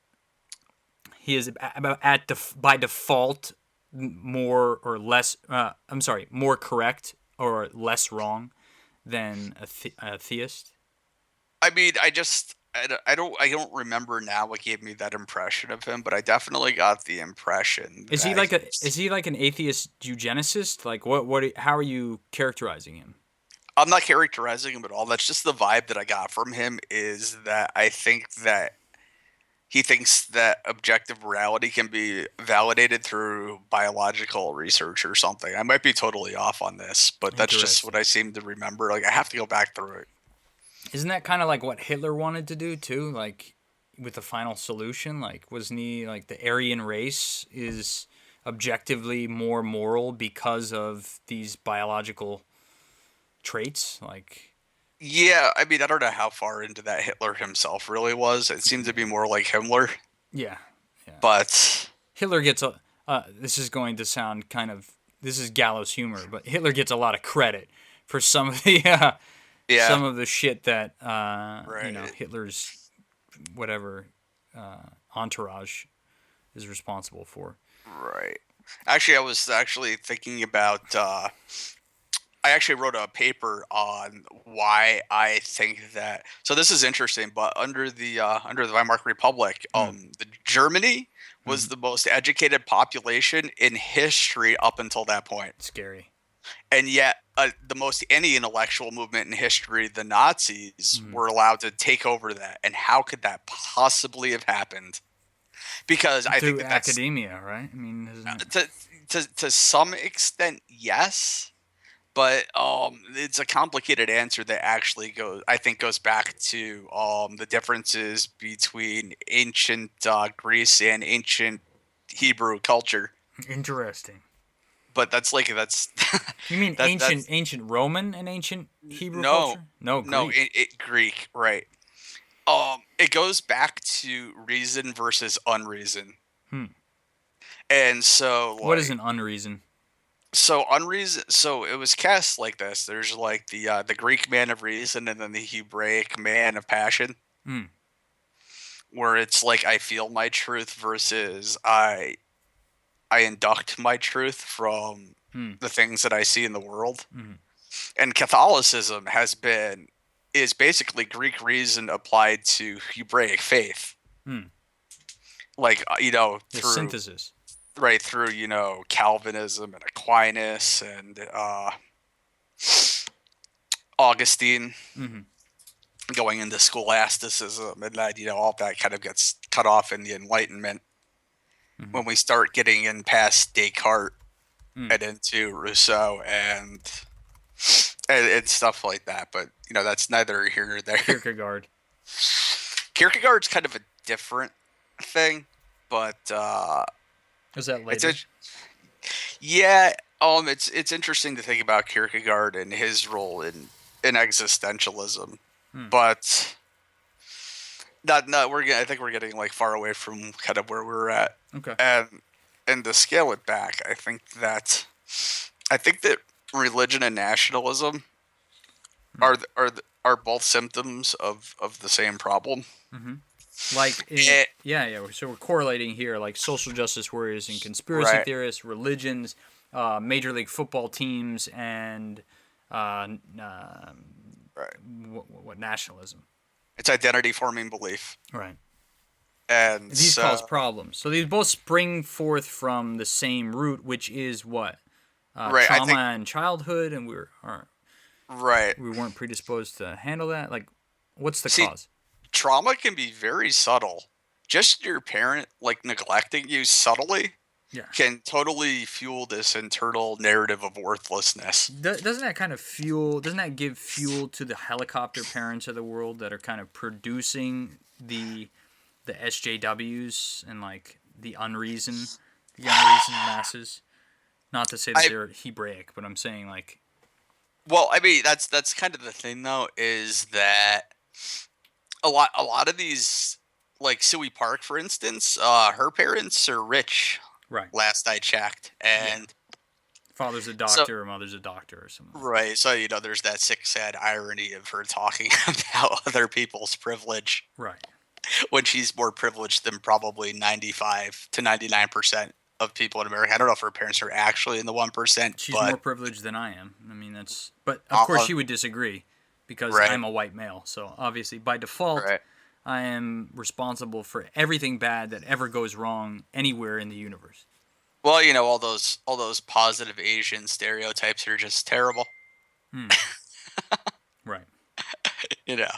by default more correct or less wrong than a theist?
I mean, I don't remember now what gave me that impression of him, but I definitely got the impression.
Is he like an atheist eugenicist? Like how are you characterizing him?
I'm not characterizing him at all. That's just the vibe that I got from him, is that I think that he thinks that objective morality can be validated through biological research or something. I might be totally off on this, but that's just what I seem to remember. Like, I have to go back through it.
Isn't that kind of like what Hitler wanted to do too? Like with the final solution, like wasn't he like the Aryan race is objectively more moral because of these biological traits? Like,
yeah, I mean, I don't know how far into that Hitler himself really was. It seemed to be more like Himmler.
Yeah. Yeah.
But
Hitler gets a. This is going to sound kind of. This is gallows humor, but Hitler gets a lot of credit for some of the
yeah,
some of the shit that
right,
Hitler's whatever entourage is responsible for.
right. Actually, I was actually thinking about. I actually wrote a paper on why I think that. So this is interesting, but under the Weimar Republic,
Hmm.
the Germany was
Mhm.
the most educated population in history up until that point,
Scary.
and yet the most any intellectual movement in history, the Nazis,
Mhm.
were allowed to take over that. And how could that possibly have happened? Because I think
Through
that that's
academia, right? I mean, isn't it?
to some extent, yes, but it's a complicated answer that actually goes back to the differences between ancient Greece and ancient Hebrew culture.
Interesting.
But that's
You mean
that's
ancient Roman and ancient Hebrew
no,
culture? No,
no,
Greek.
Greek, right? It goes back to reason versus unreason,
Hmm.
and so
What is
like
an unreason?
so unreason. So it was cast like this. There's like the Greek man of reason, and then the Hebraic man of passion,
Hmm.
where it's like I feel my truth versus I induct my truth from
Hmm.
the things that I see in the world.
Hmm.
And Catholicism is basically Greek reason applied to Hebraic faith,
Hmm.
like
The
through
synthesis.
right through Calvinism and Aquinas and Augustine,
Hmm.
going into scholasticism, and then all that kind of gets cut off in the Enlightenment
Hmm.
when we start getting in past Descartes
Hmm.
and into Rousseau and stuff like that. But that's neither here nor there.
Kierkegaard.
Kierkegaard's kind of a different thing, but
Was that
it's
later?
yeah, it's interesting to think about Kierkegaard and his role in existentialism,
Hmm.
but not I think we're getting like far away from kind of where we're at,
Okay.
and to scale it back, I think that religion and nationalism
Hmm.
are both symptoms of the same problem.
Hmm. Like,
Eh,
yeah. So we're correlating here, like social justice warriors and conspiracy
right,
theorists, religions, major league football teams, and uh,
right.
what nationalism?
It's identity forming belief,
Right.
and
These cause problems. So these both spring forth from the same root, which is what
right. I think
trauma in childhood, and
right.
we weren't predisposed to handle that. Like, what's the
See,
cause?
trauma can be very subtle. Just your parent like neglecting you subtly
Yeah.
can totally fuel this internal narrative of worthlessness.
Doesn't that kind of fuel? Doesn't that give fuel to the helicopter parents of the world that are kind of producing the SJWs and like the unreasoned masses? Not to say that
I
they're Hebraic, but I'm saying like
Well, I mean that's kind of the thing though, is that a lot of these, like Suey Park for instance, her parents are rich
right.
last I checked,
Yeah.
and
Father's a
so
doctor or mother's a doctor or something like that.
right, so there's that sick sad irony of her talking about other people's privilege
Right.
when she's more privileged than probably 95 to 99% of people in America. I don't know if her parents are actually in the 1%,
She's more
but
privileged than I am. I mean, that's. But of course, she would disagree because
right,
I'm a white male. So obviously, by default,
right.
I am responsible for everything bad that ever goes wrong anywhere in the universe.
Well, all those positive Asian stereotypes are just terrible.
Hmm. Right.
You know.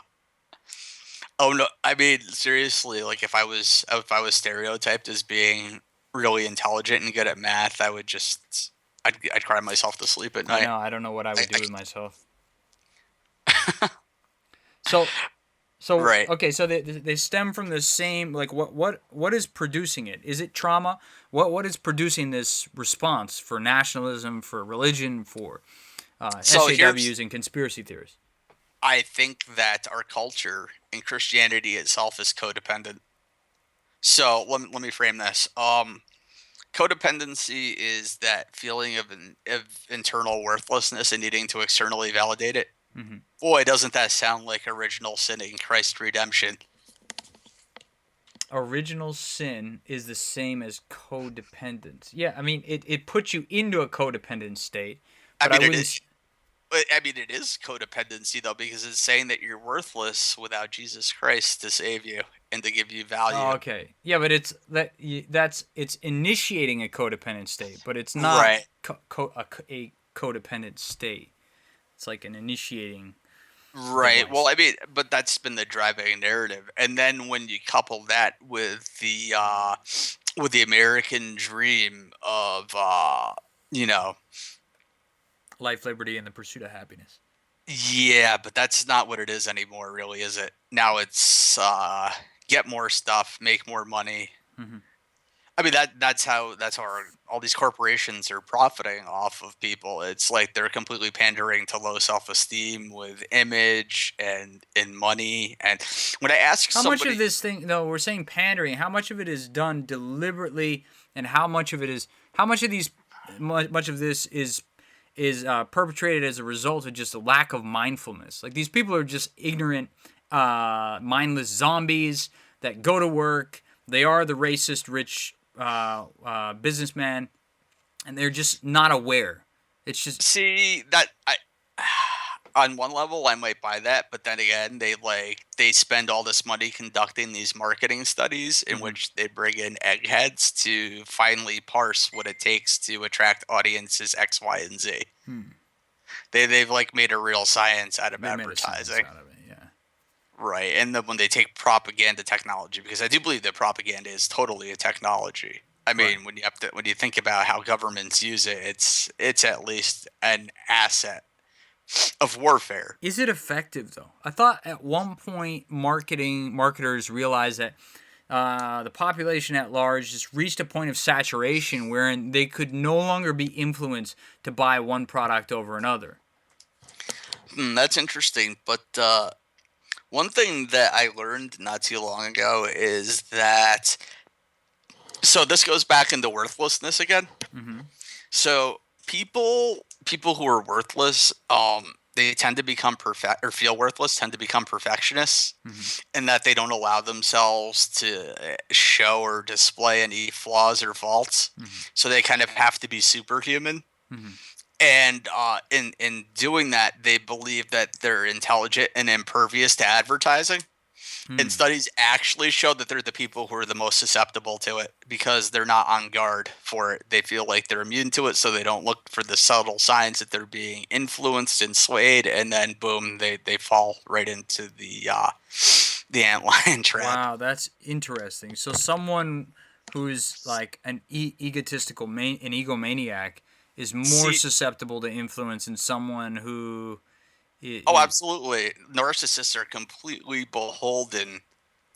Oh no, I mean seriously, like if I was stereotyped as being really intelligent and good at math, I'd cry myself to sleep at
I
night.
know. I don't know what I would do
I
with myself. So
right.
okay, so they stem from the same like what is producing it? Is it trauma? What is producing this response for nationalism, for religion, for
So
SJWs and conspiracy theorists?
I think that our culture and Christianity itself is codependent. So let me frame this. Codependency is that feeling of internal worthlessness and needing to externally validate it.
Mm-hmm.
Boy, doesn't that sound like original sin in Christ's redemption?
Original sin is the same as codependence. Yeah, I mean, it puts you into a codependent state,
I
but I
mean, it
wouldn't.
is. I mean, it is codependency though, because it's saying that you're worthless without Jesus Christ to save you and to give you
Oh,
value.
okay. Yeah, but that's it's initiating a codependent state, but it's not
Right.
a codependent state. It's like an initiating
Right. Well,
device.
I mean, but that's been the driving narrative, and then when you couple that with the American dream of you know,
Life, liberty, and the pursuit of happiness.
yeah, but that's not what it is anymore, really, is it? Now it's get more stuff, make more money.
Mm-hmm.
I mean that's how all these corporations are profiting off of people. It's like they're completely pandering to low self-esteem with image and money. And when I ask
How much of
somebody,
this thing, though, we're saying pandering? How much of it is done deliberately, and how much of it is how much of these much of this is perpetrated as a result of just a lack of mindfulness? Like these people are just ignorant, mindless zombies that go to work. They are the racist rich businessman, and they're just not aware. It's just
see that I on one level I might buy that, but then again they spend all this money conducting these marketing studies in
Mhm.
which they bring in eggheads to finally parse what it takes to attract audiences X, Y, and Z.
Hmm.
They've like made a real science out of
They made a science
advertising.
out of it. Yeah.
Right. And then when they take propaganda technology, because I do believe that propaganda is totally a technology. I
Right.
mean, when you think about how governments use it, it's at least an asset of warfare.
Is it effective though? I thought at one point marketers realized that the population at large just reached a point of saturation wherein they could no longer be influenced to buy one product over another.
That's interesting. But one thing that I learned not too long ago is that so this goes back into worthlessness again.
Mm-hmm.
So people who are worthless, they tend to become perfect or feel worthless, tend to become perfectionists,
Mm-hmm.
in that they don't allow themselves to show or display any flaws or faults.
Mm-hmm.
So they kind of have to be superhuman.
Mm-hmm.
And in doing that, they believe that they're intelligent and impervious to advertising. And
Hmm.
studies actually show that they're the people who are the most susceptible to it because they're not on guard for it. They feel like they're immune to it, so they don't look for the subtle signs that they're being influenced and swayed, and then boom, they fall right into the antlion trap.
Wow, that's interesting. So someone who's like an egotistical an egomaniac is more
See,
susceptible to influence than someone who
oh,
is
absolutely. Narcissists are completely beholden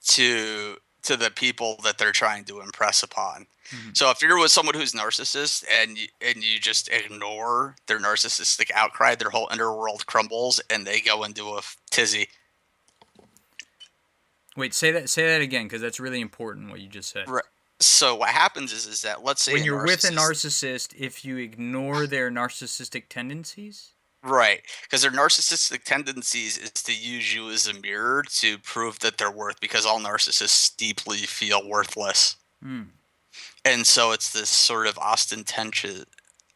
to the people that they're trying to impress upon.
Mhm.
So if you're with someone who's narcissist and you just ignore their narcissistic outcry, their whole underworld crumbles and they go into a tizzy.
Wait, say that again because that's really important what you just said.
Right. So what happens is that let's say
When
a
you're with a
narcissist,
narcissist, if you ignore their narcissistic tendencies,
right? Because their narcissistic tendencies is to use you as a mirror to prove that they're worth. Because all narcissists deeply feel worthless,
hmm,
and so it's this sort of ostentatious.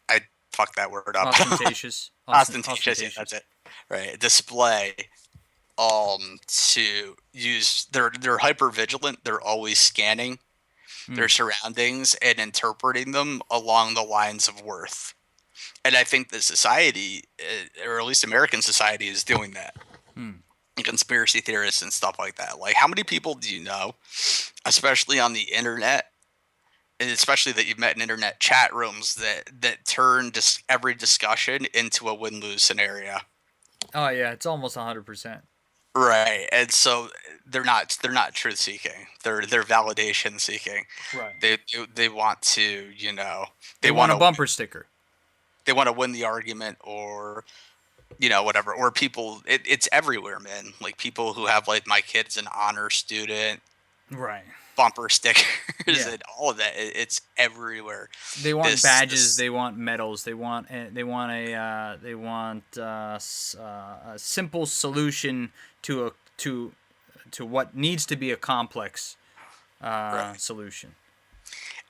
I fucked that word up.
ostentatious,
Ostentatious, yeah, that's
ostentatious.
it. Right, display. To use, they're hyper vigilant. They're always scanning
Hmm,
their surroundings and interpreting them along the lines of worth. And I think that society, or at least American society, is doing that.
hmm.
Conspiracy theorists and stuff like that. Like, how many people do you know, especially on the internet, and especially that you've met in internet chat rooms that turn every discussion into a win lose scenario?
Oh yeah, it's almost 100%.
Right, and so they're not truth seeking. They're validation seeking.
Right.
They want to,
They
they
want
want
a
to
bumper sticker.
they want to win the argument, or whatever. Or people, it's everywhere, man. Like people who have, like, my kid's an honor student,
Right.
bumper stickers
Yeah.
and all of that. It's everywhere.
They want
This-
badges.
this-
They want medals. They want a simple solution to what needs to be a complex solution.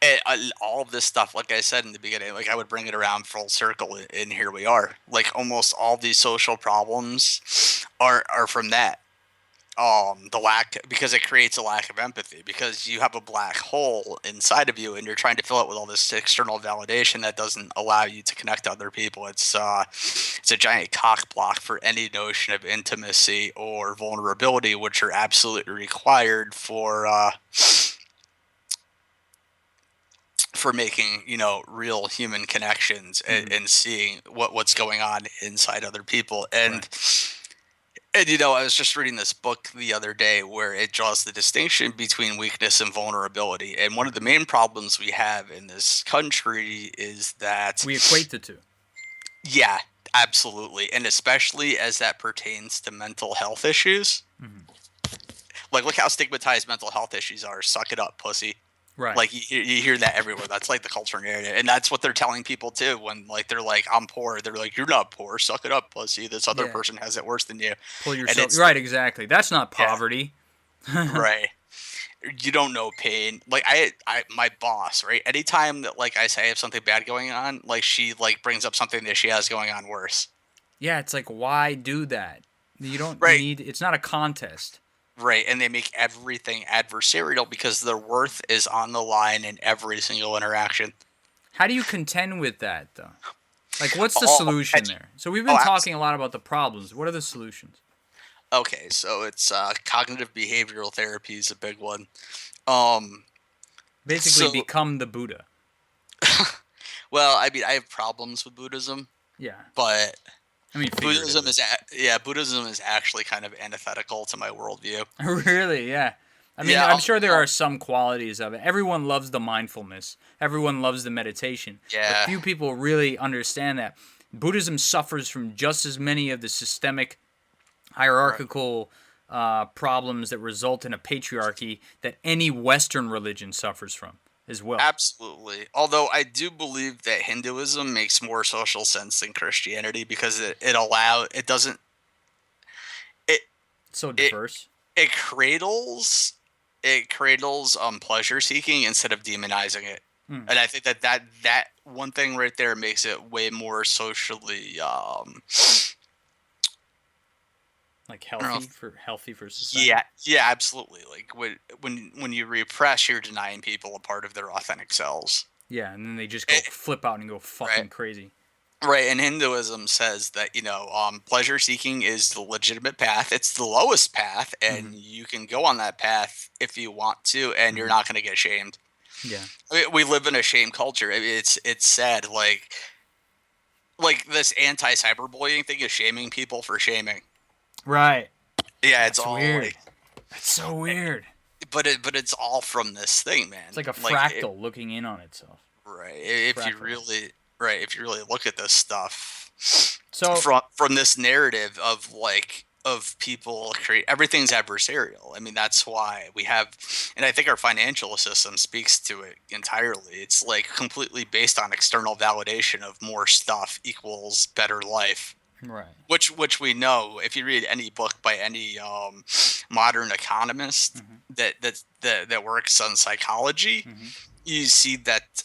And all of this stuff, like I said in the beginning, like I would bring it around full circle, and here we are. Like almost all these social problems are from that. The lack, because it creates a lack of empathy, because you have a black hole inside of you and you're trying to fill it with all this external validation that doesn't allow you to connect to other people. It's a giant cock block for any notion of intimacy or vulnerability, which are absolutely required for making, real human connections and seeing what's going on inside other people. And I was just reading this book the other day where it draws the distinction between weakness and vulnerability. And one of the main problems we have in this country is that
we equate the two.
Yeah, absolutely. And especially as that pertains to mental health issues. Like, look how stigmatized mental health issues are. Suck it up, pussy.
Right.
Like you hear that everywhere. That's like the culture narrative, and that's what they're telling people too. When like they're like, "I'm poor," they're like, "You're not poor. Suck it up, pussy. This other person has it worse than you."
Pull yourself. Right. Exactly. That's not poverty.
Right. You don't know pain. Like my boss. Right. Anytime that like I say I have something bad going on, like she like brings up something that she has going on worse.
Yeah. It's like, why do that? You don't need. It's not a contest.
Right, and they make everything adversarial because their worth is on the line in every single interaction.
How do you contend with that, though? Like, what's the solution there? So we've been talking a lot about the problems. What are the solutions?
Okay, so it's cognitive behavioral therapy is a big one.
Basically, become the Buddha.
Well, I mean, I have problems with Buddhism.
Yeah.
But
I mean,
Buddhism is actually kind of antithetical to my worldview.
Really? Yeah. I mean, I'm sure there are some qualities of it. Everyone loves the mindfulness. Everyone loves the meditation.
Yeah.
But few people really understand that. Buddhism suffers from just as many of the systemic, hierarchical problems that result in a patriarchy that any Western religion suffers from as well.
Absolutely. Although I do believe that Hinduism makes more social sense than Christianity because it's
so diverse.
It cradles pleasure seeking instead of demonizing it. And I think that one thing right there makes it way more socially
like healthy for society.
Yeah, absolutely. Like when you repress, you're denying people a part of their authentic selves.
Yeah, and then they just go flip out and go fucking crazy.
Right, and Hinduism says that pleasure seeking is the legitimate path. It's the lowest path, and you can go on that path if you want to, and you're not going to get shamed.
Yeah,
I mean, we live in a shame culture. I mean, it's sad. Like this anti-cyberbullying thing is shaming people for shaming.
Right.
Yeah,
That's
it's all
weird.
like,
that's so weird.
But it's all from this thing, man.
It's like a fractal looking in on itself.
Right. If you really look at this stuff,
so
from this narrative of people create everything's adversarial. I mean, that's why we have, and I think our financial system speaks to it entirely. It's like completely based on external validation of more stuff equals better life.
Right.
Which we know if you read any book by any modern economist that works on psychology, you see that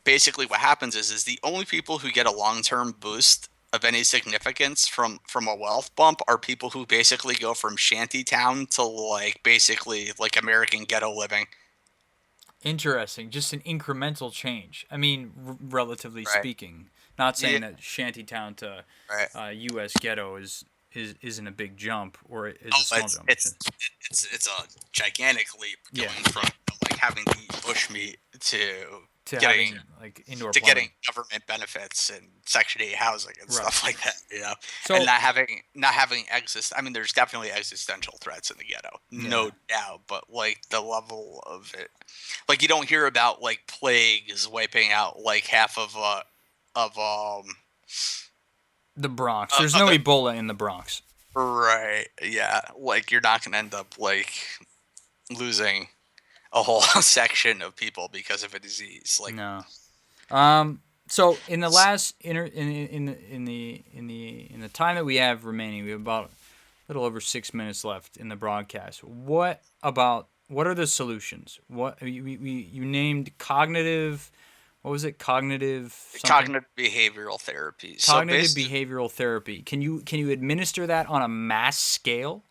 basically what happens is the only people who get a long-term boost of any significance from a wealth bump are people who basically go from shantytown to basically American ghetto living.
Interesting. Just an incremental change. I mean, relatively speaking. Not saying that shantytown to U.S. ghetto isn't a big jump or is a small jump.
It's a gigantic leap going from having to eat bushmeat to getting
having indoor
to
plumbing.
getting government benefits and Section 8 housing and stuff like that.
So,
and not having I mean, there's definitely existential threats in the ghetto, no doubt. But the level of it, you don't hear about plagues wiping out half of
the Bronx. There's no Ebola in the Bronx.
Right. Yeah. You're not going to end up losing a whole section of people because of a disease. Like,
No. So in the last in the time that we have remaining, we have about a little over 6 minutes left in the broadcast. What are the solutions? What you named cognitive? What was it? Cognitive something?
cognitive behavioral therapy. So
Cognitive
basically,
behavioral therapy. Can you administer that on a mass scale?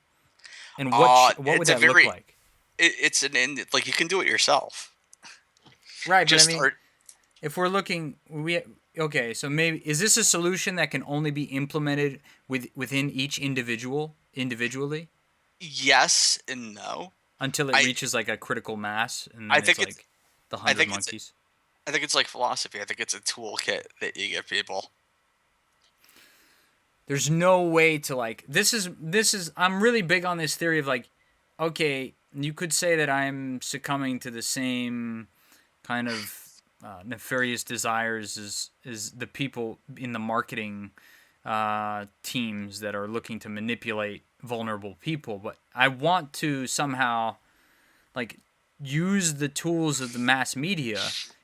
And what would
it's a
that look
very
like?
it's like you can do it yourself.
Right, but I
Just
mean,
start.
if we're looking, okay. So maybe is this a solution that can only be implemented within each individually
Yes and no.
until it
I
reaches like a critical mass, and
I
then it's
think it's
like the
I
100
think it's
monkeys.
I think it's like philosophy. I think it's a toolkit that you give people.
There's no way to like this is I'm really big on this theory of like, okay, you could say that I'm succumbing to the same kind of nefarious desires as the people in the marketing teams that are looking to manipulate vulnerable people, but I want to somehow like use the tools of the mass media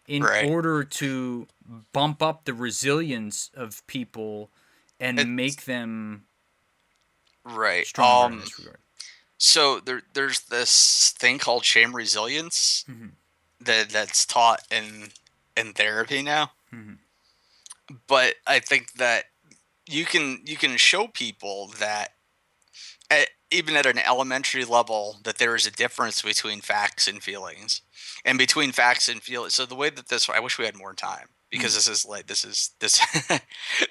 in
Right.
order to bump up the resilience of people and
It's
make them
right.
stronger in this regard.
So there's this thing called shame resilience
Mm-hmm.
that's taught in therapy now.
Mm-hmm.
But I think that you can show people that even at an elementary level that there is a difference between facts and feelings, and between facts and feelings. So the way that I wish we had more time because this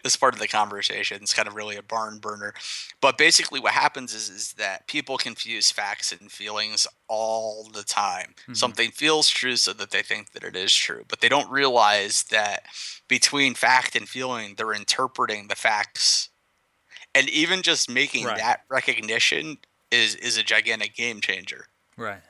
this part of the conversation is kind of really a barn burner. But basically, what happens is that people confuse facts and feelings all the time.
Mm-hmm.
Something feels true so that they think that it is true, but they don't realize that between fact and feeling, they're interpreting the facts, and even just making
Right.
that recognition is a gigantic game changer,
Right.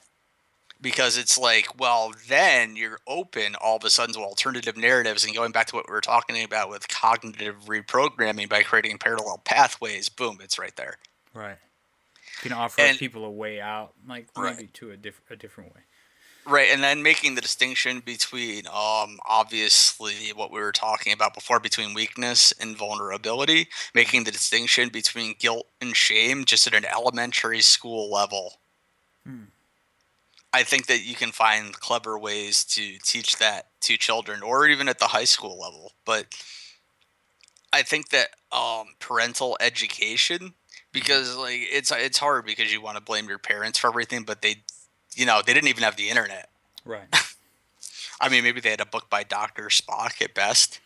because it's like, well, then you're open all of a sudden to alternative narratives, and going back to what we were talking about with cognitive reprogramming by creating parallel pathways. Boom, it's right there.
Right. You can offer
And
people a way out, like
right.
maybe to a different way.
Right, and then making the distinction between obviously what we were talking about before, between weakness and vulnerability, making the distinction between guilt and shame just at an elementary school level. I think that you can find clever ways to teach that to children, or even at the high school level. But I think that parental education, because like it's hard because you want to blame your parents for everything, but they didn't even have the internet.
Right.
I mean, maybe they had a book by Dr. Spock at best.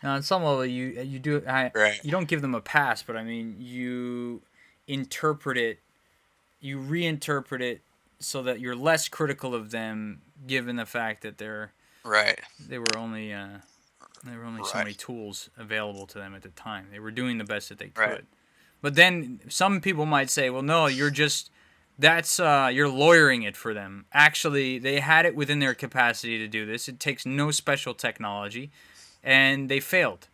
Now, on some level, you do
Right.
you don't give them a pass, but I mean, you interpret it, you reinterpret it so that you're less critical of them, given the fact that
Right.
they were only so many tools available to them at the time. They were doing the best that they could.
Right.
But then some people might say, well, no, you're lawyering it for them. Actually, they had it within their capacity to do this. It takes no special technology, and they failed.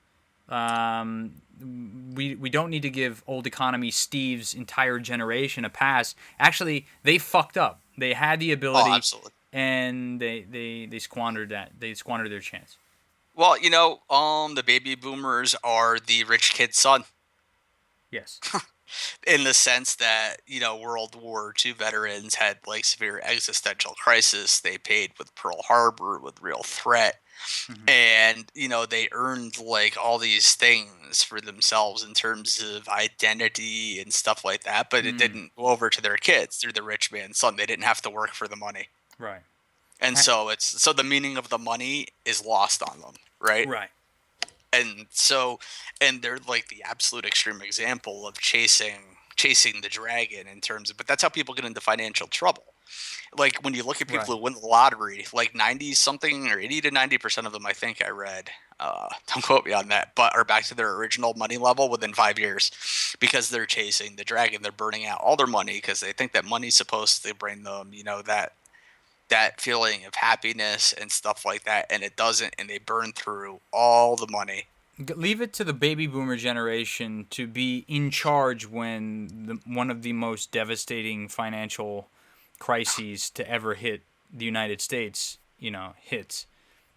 We don't need to give old economy Steve's entire generation a pass. Actually, they fucked up. They had the ability,
Oh, absolutely.
and they squandered that. They squandered their chance.
Well, the baby boomers are the rich kid's son.
Yes.
In the sense that, World War II veterans had like severe existential crisis. They paid with Pearl Harbor, with real threat.
Mm-hmm.
And, they earned like all these things for themselves in terms of identity and stuff like that. But it didn't go over to their kids. They're the rich man's son. They didn't have to work for the money.
Right.
And so the meaning of the money is lost on them. Right.
Right.
And they're like the absolute extreme example of chasing the dragon in terms of, but that's how people get into financial trouble. Like when you look at people who win the lottery, like 90 something or 80 to 90% of them, I think I read, don't quote me on that, but are back to their original money level within 5 years, because they're chasing the dragon. They're burning out all their money because they think that money's supposed to bring them, that feeling of happiness and stuff like that, and it doesn't, and they burn through all the money.
Leave it to the baby boomer generation to be in charge when one of the most devastating financial crises to ever hit the United States, hits.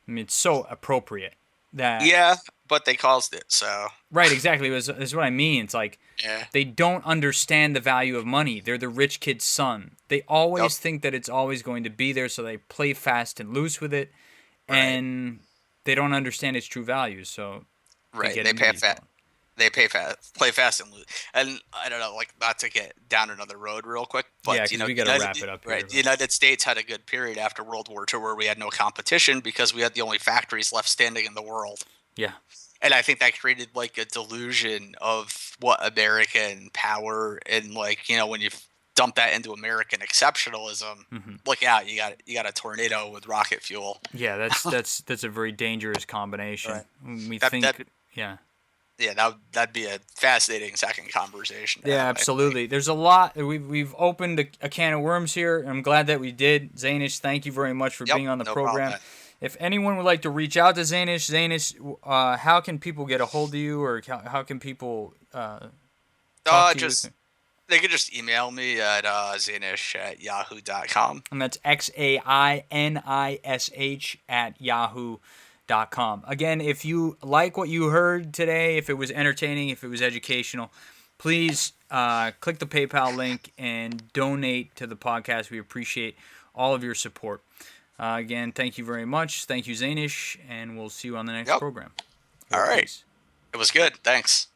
I mean, it's so appropriate that.
Yeah, but they caused it, so.
Right, exactly. Is what I mean. It's like
Yeah.
they don't understand the value of money. They're the rich kid's son. They always think that it's always going to be there, so they play fast and loose with it, and they don't understand its true value. So
they play fast and lose. And I don't know, like, not to get down another road real quick, but
yeah, because we got to wrap it up here.
Right, the United States had a good period after World War II where we had no competition because we had the only factories left standing in the world.
Yeah.
And I think that created like a delusion of what American power and, like, when you dump that into American exceptionalism, look out, you got a tornado with rocket fuel.
Yeah, that's a very dangerous combination.
Right. Yeah, that'd be a fascinating second conversation.
Yeah, absolutely. There's a lot. We've opened a can of worms here. I'm glad that we did. Zanish, thank you very much for being on the program.
Problem.
If anyone would like to reach out to Zanish, how can people get a hold of you, or how can people talk to you?
They could just email me at zanish@yahoo.com.
And that's XAINISH@yahoo.com. Again, if you like what you heard today, if it was entertaining, if it was educational, please click the PayPal link and donate to the podcast. We appreciate all of your support. Again, thank you very much. Thank you, Zanish, and we'll see you on the next program.
All right. It was good. Thanks.